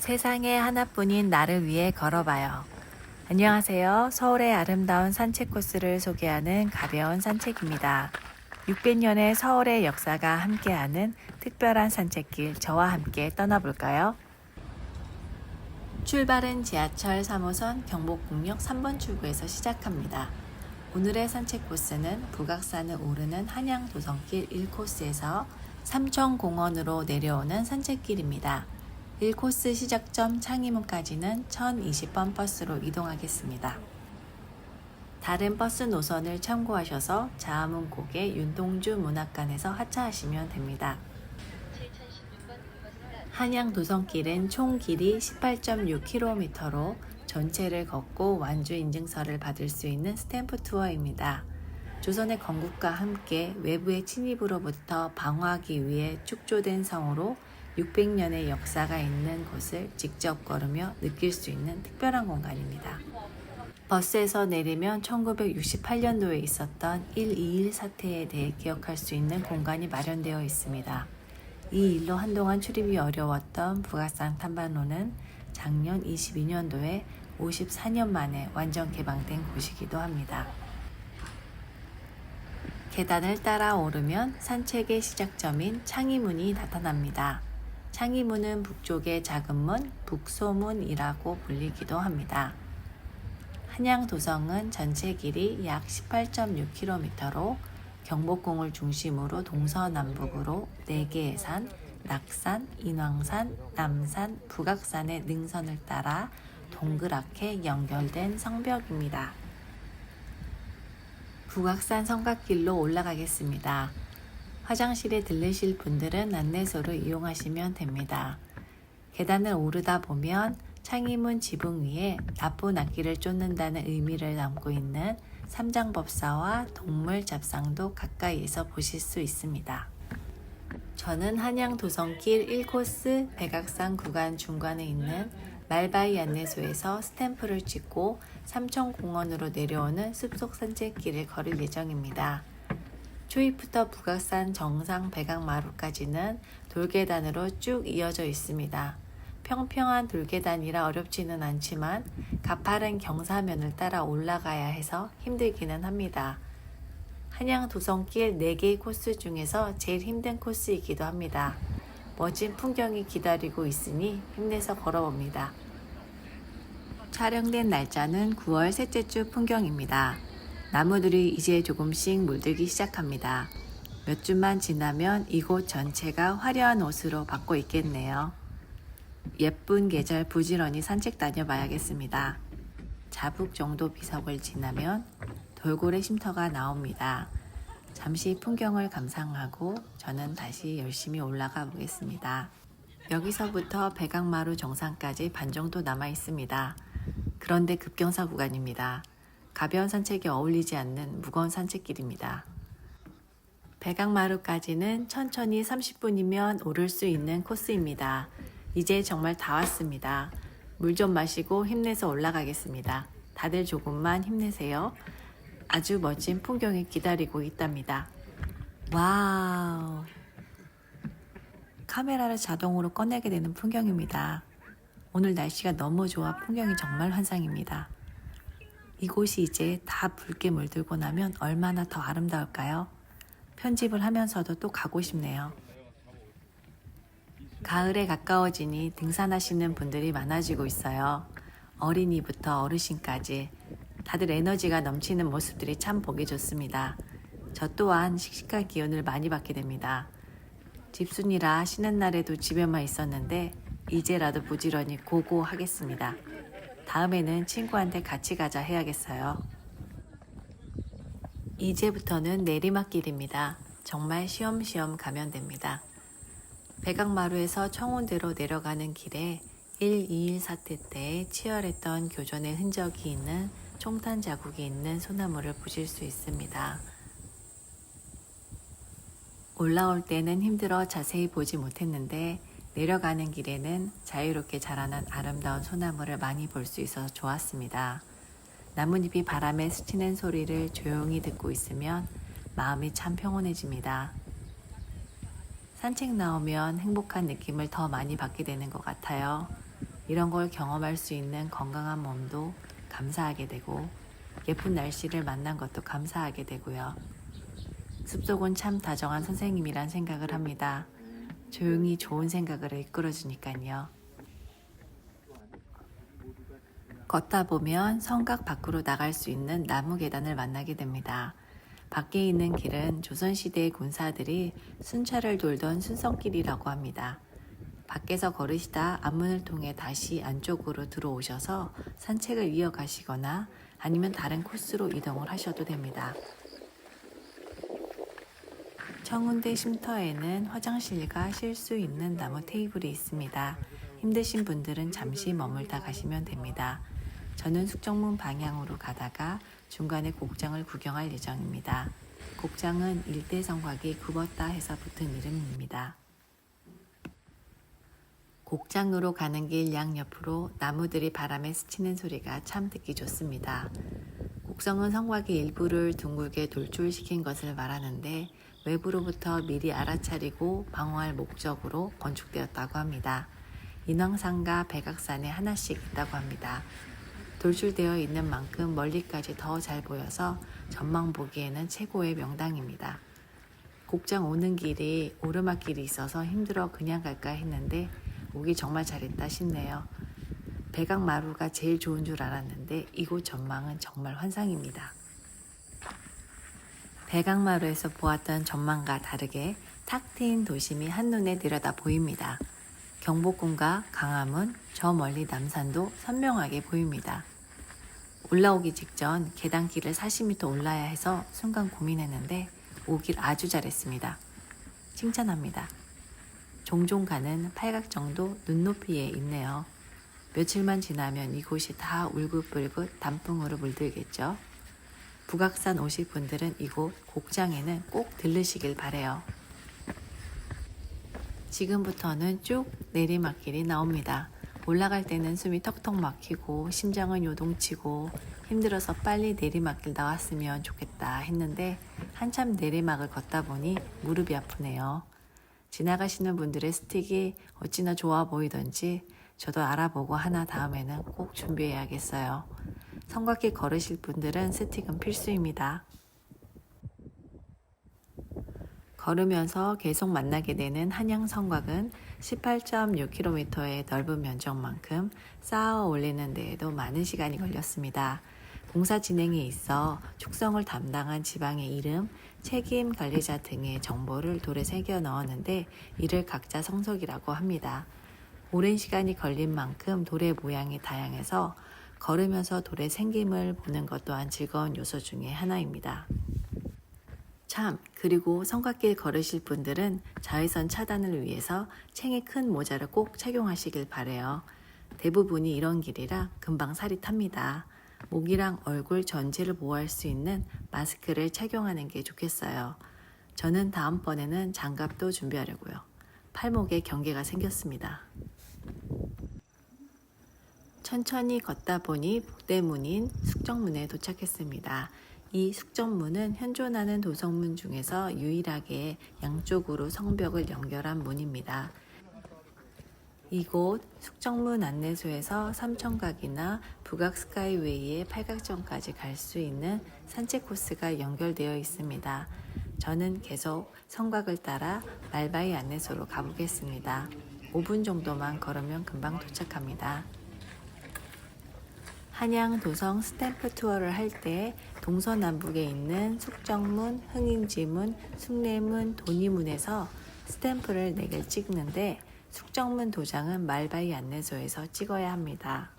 세상에 하나뿐인 나를 위해 걸어봐요. 안녕하세요. 서울의 아름다운 산책 코스를 소개하는 가벼운 산책입니다. 600년의 서울의 역사가 함께하는 특별한 산책길, 저와 함께 떠나볼까요? 출발은 지하철 3호선 경복궁역 3번 출구에서 시작합니다. 오늘의 산책 코스는 북악산을 오르는 한양도성길 1코스에서 삼천공원으로 내려오는 산책길입니다. 1코스 시작점 창의문까지는 1020번 버스로 이동하겠습니다. 다른 버스 노선을 참고하셔서 자아문곡의 윤동주 문학관에서 하차하시면 됩니다. 한양도성길은 총 길이 18.6km로 전체를 걷고 완주 인증서를 받을 수 있는 스탬프 투어입니다. 조선의 건국과 함께 외부의 침입으로부터 방어하기 위해 축조된 성으로 600년의 역사가 있는 곳을 직접 걸으며 느낄 수 있는 특별한 공간입니다. 버스에서 내리면 1968년도에 있었던 1.21 사태에 대해 기억할 수 있는 공간이 마련되어 있습니다. 이 일로 한동안 출입이 어려웠던 북악산 탐방로는 작년 22년도에 54년 만에 완전 개방된 곳이기도 합니다. 계단을 따라 오르면 산책의 시작점인 창의문이 나타납니다. 창의문은 북쪽의 작은 문, 북소문이라고 불리기도 합니다. 한양도성은 전체 길이 약 18.6km로 경복궁을 중심으로 동서남북으로 4개의 산, 낙산, 인왕산, 남산, 북악산의 능선을 따라 동그랗게 연결된 성벽입니다. 북악산 성곽길로 올라가겠습니다. 화장실에 들르실 분들은 안내소를 이용하시면 됩니다. 계단을 오르다 보면 창의문 지붕 위에 나쁜 악기를 쫓는다는 의미를 담고 있는 삼장법사와 동물 잡상도 가까이에서 보실 수 있습니다. 저는 한양도성길 1코스 백악산 구간 중간에 있는 말바이 안내소에서 스탬프를 찍고 삼천공원으로 내려오는 숲속 산책길을 걸을 예정입니다. 초입부터 북악산 정상 백악마루까지는 돌계단으로 쭉 이어져 있습니다. 평평한 돌계단이라 어렵지는 않지만 가파른 경사면을 따라 올라가야 해서 힘들기는 합니다. 한양도성길 4개의 코스 중에서 제일 힘든 코스이기도 합니다. 멋진 풍경이 기다리고 있으니 힘내서 걸어봅니다. 촬영된 날짜는 9월 셋째 주 풍경입니다. 나무들이 이제 조금씩 물들기 시작합니다. 몇 주만 지나면 이곳 전체가 화려한 옷으로 바꿔 입겠네요. 예쁜 계절 부지런히 산책 다녀봐야겠습니다. 자북 정도 비석을 지나면 돌고래 쉼터가 나옵니다. 잠시 풍경을 감상하고 저는 다시 열심히 올라가 보겠습니다. 여기서부터 백악마루 정상까지 반 정도 남아 있습니다. 그런데 급경사 구간입니다. 가벼운 산책에 어울리지 않는 무거운 산책길입니다. 백악마루까지는 천천히 30분이면 오를 수 있는 코스입니다. 이제 정말 다 왔습니다. 물 좀 마시고 힘내서 올라가겠습니다. 다들 조금만 힘내세요. 아주 멋진 풍경이 기다리고 있답니다. 와우! 카메라를 자동으로 꺼내게 되는 풍경입니다. 오늘 날씨가 너무 좋아 풍경이 정말 환상입니다. 이곳이 이제 다 붉게 물들고 나면 얼마나 더 아름다울까요? 편집을 하면서도 또 가고 싶네요. 가을에 가까워지니 등산하시는 분들이 많아지고 있어요. 어린이부터 어르신까지 다들 에너지가 넘치는 모습들이 참 보기 좋습니다. 저 또한 씩씩한 기운을 많이 받게 됩니다. 집순이라 쉬는 날에도 집에만 있었는데 이제라도 부지런히 고고하겠습니다. 다음에는 친구한테 같이 가자 해야겠어요. 이제부터는 내리막길입니다. 정말 쉬엄쉬엄 가면 됩니다. 백악마루에서 청운대로 내려가는 길에 1.21 사태 때 치열했던 교전의 흔적이 있는 총탄 자국이 있는 소나무를 보실 수 있습니다. 올라올 때는 힘들어 자세히 보지 못했는데 내려가는 길에는 자유롭게 자라난 아름다운 소나무를 많이 볼 수 있어서 좋았습니다. 나뭇잎이 바람에 스치는 소리를 조용히 듣고 있으면 마음이 참 평온해집니다. 산책 나오면 행복한 느낌을 더 많이 받게 되는 것 같아요. 이런 걸 경험할 수 있는 건강한 몸도 감사하게 되고 예쁜 날씨를 만난 것도 감사하게 되고요. 숲속은 참 다정한 선생님이란 생각을 합니다. 조용히 좋은 생각을 이끌어주니까요. 걷다 보면 성곽 밖으로 나갈 수 있는 나무 계단을 만나게 됩니다. 밖에 있는 길은 조선시대의 군사들이 순찰을 돌던 순성길이라고 합니다. 밖에서 걸으시다 앞문을 통해 다시 안쪽으로 들어오셔서 산책을 이어가시거나 아니면 다른 코스로 이동을 하셔도 됩니다. 청운대 쉼터에는 화장실과 쉴 수 있는 나무 테이블이 있습니다. 힘드신 분들은 잠시 머물다 가시면 됩니다. 저는 숙정문 방향으로 가다가 중간에 곡장을 구경할 예정입니다. 곡장은 일대 성곽이 굽었다 해서 붙은 이름입니다. 곡장으로 가는 길 양옆으로 나무들이 바람에 스치는 소리가 참 듣기 좋습니다. 곡성은 성곽의 일부를 둥글게 돌출시킨 것을 말하는데 외부로부터 미리 알아차리고 방어할 목적으로 건축되었다고 합니다. 인왕산과 백악산에 하나씩 있다고 합니다. 돌출되어 있는 만큼 멀리까지 더 잘 보여서 전망 보기에는 최고의 명당입니다. 곡장 오는 길이 오르막길이 있어서 힘들어 그냥 갈까 했는데 오기 정말 잘했다 싶네요. 백악마루가 제일 좋은 줄 알았는데 이곳 전망은 정말 환상입니다. 백악마루에서 보았던 전망과 다르게 탁 트인 도심이 한눈에 내려다 보입니다. 경복궁과 강화문, 저 멀리 남산도 선명하게 보입니다. 올라오기 직전 계단길을 40m 올라야 해서 순간 고민했는데 오길 아주 잘했습니다. 칭찬합니다. 종종 가는 팔각 정도 눈높이에 있네요. 며칠만 지나면 이곳이 다 울긋불긋 단풍으로 물들겠죠. 북악산 오실 분들은 이곳 곡장에는 꼭 들르시길 바래요. 지금부터는 쭉 내리막길이 나옵니다. 올라갈 때는 숨이 턱턱 막히고 심장은 요동치고 힘들어서 빨리 내리막길 나왔으면 좋겠다 했는데 한참 내리막을 걷다 보니 무릎이 아프네요. 지나가시는 분들의 스틱이 어찌나 좋아 보이던지 저도 알아보고 하나 다음에는 꼭 준비해야겠어요. 성곽길 걸으실 분들은 스틱은 필수입니다. 걸으면서 계속 만나게 되는 한양성곽은 18.6km의 넓은 면적만큼 쌓아 올리는 데에도 많은 시간이 걸렸습니다. 공사 진행에 있어 축성을 담당한 지방의 이름, 책임 관리자 등의 정보를 돌에 새겨 넣었는데 이를 각자 성석이라고 합니다. 오랜 시간이 걸린 만큼 돌의 모양이 다양해서 걸으면서 돌의 생김을 보는 것 또한 즐거운 요소 중에 하나입니다. 참, 그리고 성곽길 걸으실 분들은 자외선 차단을 위해서 챙에 큰 모자를 꼭 착용하시길 바래요. 대부분이 이런 길이라 금방 살이 탑니다. 목이랑 얼굴 전체를 보호할 수 있는 마스크를 착용하는 게 좋겠어요. 저는 다음번에는 장갑도 준비하려고요. 팔목에 경계가 생겼습니다. 천천히 걷다 보니 북대문인 숙정문에 도착했습니다. 이 숙정문은 현존하는 도성문 중에서 유일하게 양쪽으로 성벽을 연결한 문입니다. 이곳 숙정문 안내소에서 삼청각이나 북악 스카이웨이의 팔각정까지 갈 수 있는 산책 코스가 연결되어 있습니다. 저는 계속 성곽을 따라 말바이 안내소로 가보겠습니다. 5분 정도만 걸으면 금방 도착합니다. 한양 도성 스탬프 투어를 할 때 동서남북에 있는 숙정문, 흥인지문, 숭례문, 돈이문에서 스탬프를 4개를 찍는데 숙정문 도장은 말바이 안내소에서 찍어야 합니다.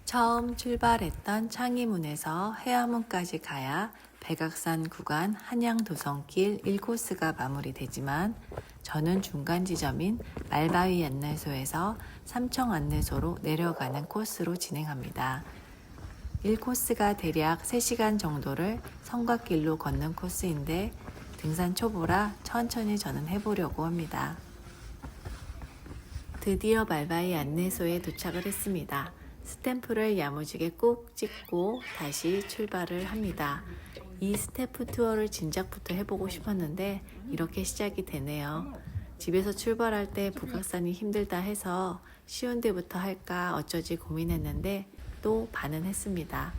처음 출발했던 창의문에서 해화문까지 가야 백악산 구간 한양도성길 1코스가 마무리되지만 저는 중간 지점인 말바위 안내소에서 삼청 안내소로 내려가는 코스로 진행합니다. 1코스가 대략 3시간 정도를 성곽길로 걷는 코스인데 등산 초보라 천천히 저는 해보려고 합니다. 드디어 말바위 안내소에 도착을 했습니다. 스탬프를 야무지게 꾹 찍고 다시 출발을 합니다. 이 스탬프 투어를 진작부터 해보고 싶었는데 이렇게 시작이 되네요. 집에서 출발할 때 북악산이 힘들다 해서 쉬운 데부터 할까 어쩌지 고민했는데 또 반은 했습니다.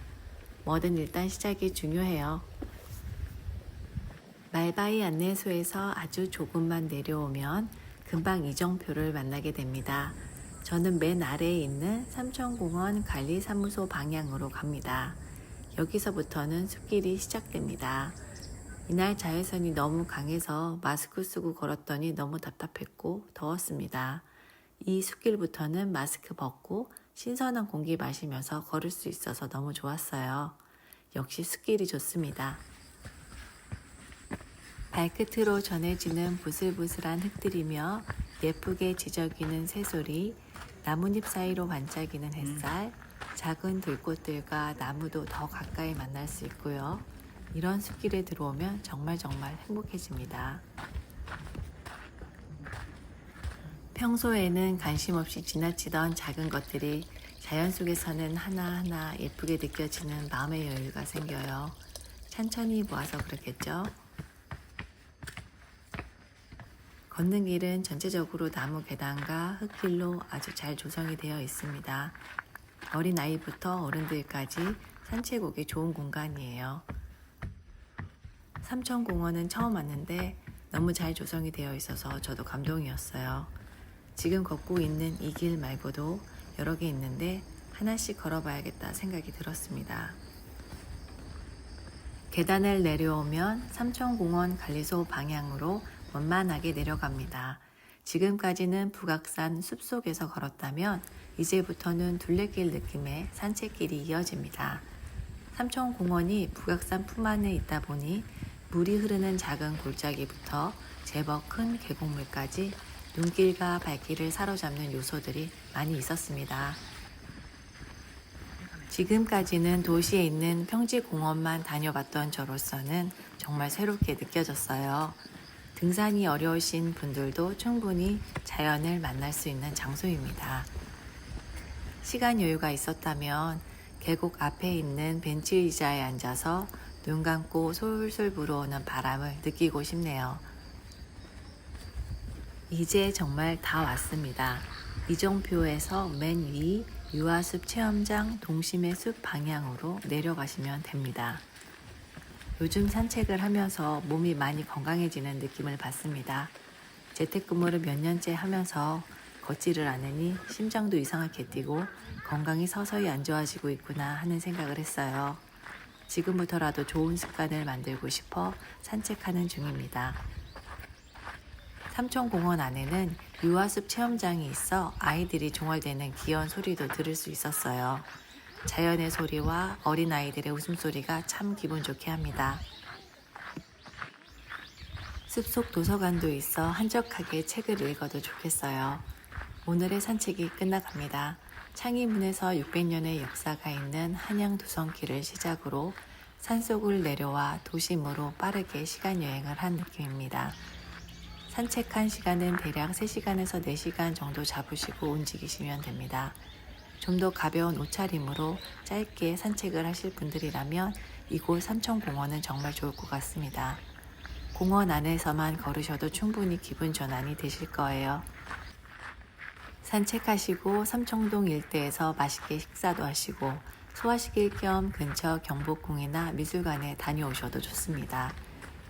뭐든 일단 시작이 중요해요. 말바이 안내소에서 아주 조금만 내려오면 금방 이정표를 만나게 됩니다. 저는 맨 아래에 있는 삼천공원 관리사무소 방향으로 갑니다. 여기서부터는 숲길이 시작됩니다. 이날 자외선이 너무 강해서 마스크 쓰고 걸었더니 너무 답답했고 더웠습니다. 이 숲길부터는 마스크 벗고 신선한 공기 마시면서 걸을 수 있어서 너무 좋았어요. 역시 숲길이 좋습니다. 발끝으로 전해지는 부슬부슬한 흙들이며 예쁘게 지저귀는 새소리, 나뭇잎 사이로 반짝이는 햇살, 작은 들꽃들과 나무도 더 가까이 만날 수 있고요. 이런 숲길에 들어오면 정말 행복해집니다. 평소에는 관심 없이 지나치던 작은 것들이 자연 속에서는 하나하나 예쁘게 느껴지는 마음의 여유가 생겨요. 천천히 모아서 그렇겠죠? 걷는 길은 전체적으로 나무 계단과 흙길로 아주 잘 조성이 되어 있습니다. 어린아이부터 어른들까지 산책 오기 좋은 공간이에요. 삼천공원은 처음 왔는데 너무 잘 조성이 되어 있어서 저도 감동이었어요. 지금 걷고 있는 이 길 말고도 여러 개 있는데 하나씩 걸어봐야겠다 생각이 들었습니다. 계단을 내려오면 삼천공원 관리소 방향으로 원만하게 내려갑니다. 지금까지는 북악산 숲속에서 걸었다면 이제부터는 둘레길 느낌의 산책길이 이어집니다. 삼천공원이 북악산 품 안에 있다 보니 물이 흐르는 작은 골짜기부터 제법 큰 계곡물까지 눈길과 발길을 사로잡는 요소들이 많이 있었습니다. 지금까지는 도시에 있는 평지공원만 다녀봤던 저로서는 정말 새롭게 느껴졌어요. 등산이 어려우신 분들도 충분히 자연을 만날 수 있는 장소입니다. 시간 여유가 있었다면 계곡 앞에 있는 벤치 의자에 앉아서 눈 감고 솔솔 불어오는 바람을 느끼고 싶네요. 이제 정말 다 왔습니다. 이정표에서 맨 위 유아숲 체험장 동심의 숲 방향으로 내려가시면 됩니다. 요즘 산책을 하면서 몸이 많이 건강해지는 느낌을 받습니다. 재택근무를 몇 년째 하면서 걷지를 않으니 심장도 이상하게 뛰고 건강이 서서히 안 좋아지고 있구나 하는 생각을 했어요. 지금부터라도 좋은 습관을 만들고 싶어 산책하는 중입니다. 삼천공원 안에는 유아숲 체험장이 있어 아이들이 종알대는 귀여운 소리도 들을 수 있었어요. 자연의 소리와 어린아이들의 웃음소리가 참 기분 좋게 합니다. 숲속 도서관도 있어 한적하게 책을 읽어도 좋겠어요. 오늘의 산책이 끝나갑니다. 창의문에서 600년의 역사가 있는 한양도성길을 시작으로 산속을 내려와 도심으로 빠르게 시간여행을 한 느낌입니다. 산책한 시간은 대략 3시간에서 4시간 정도 잡으시고 움직이시면 됩니다. 좀 더 가벼운 옷차림으로 짧게 산책을 하실 분들이라면 이곳 삼천공원은 정말 좋을 것 같습니다. 공원 안에서만 걸으셔도 충분히 기분 전환이 되실 거예요. 산책하시고 삼청동 일대에서 맛있게 식사도 하시고 소화시킬 겸 근처 경복궁이나 미술관에 다녀오셔도 좋습니다.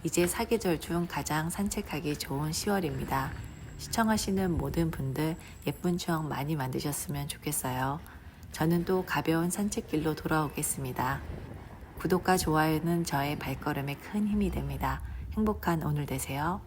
이제 사계절 중 가장 산책하기 좋은 10월입니다. 시청하시는 모든 분들 예쁜 추억 많이 만드셨으면 좋겠어요. 저는 또 가벼운 산책길로 돌아오겠습니다. 구독과 좋아요는 저의 발걸음에 큰 힘이 됩니다. 행복한 오늘 되세요.